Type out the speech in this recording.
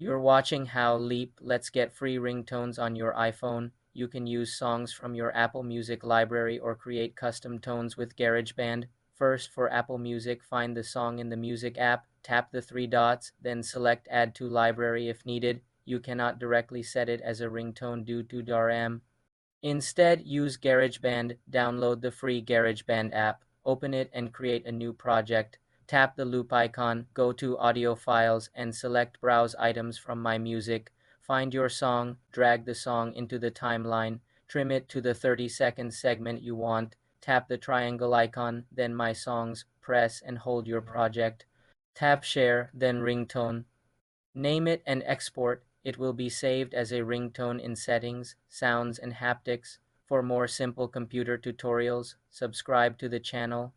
You're watching How Leap. Let's get free ringtones on your iPhone. You can use songs from your Apple Music library or create custom tones with GarageBand. First, for Apple Music, find the song in the Music app, tap the three dots, then select Add to Library if needed. You cannot directly set it as a ringtone due to DRM. Instead, use GarageBand, download the free GarageBand app, open it and create a new project. Tap the loop icon, go to Audio Files, and select Browse Items from My Music. Find your song, drag the song into the timeline, trim it to the 30-second segment you want, tap the triangle icon, then My Songs, press and hold your project. Tap Share, then Ringtone. Name it and export. It will be saved as a ringtone in Settings, Sounds and Haptics. For more simple computer tutorials, subscribe to the channel.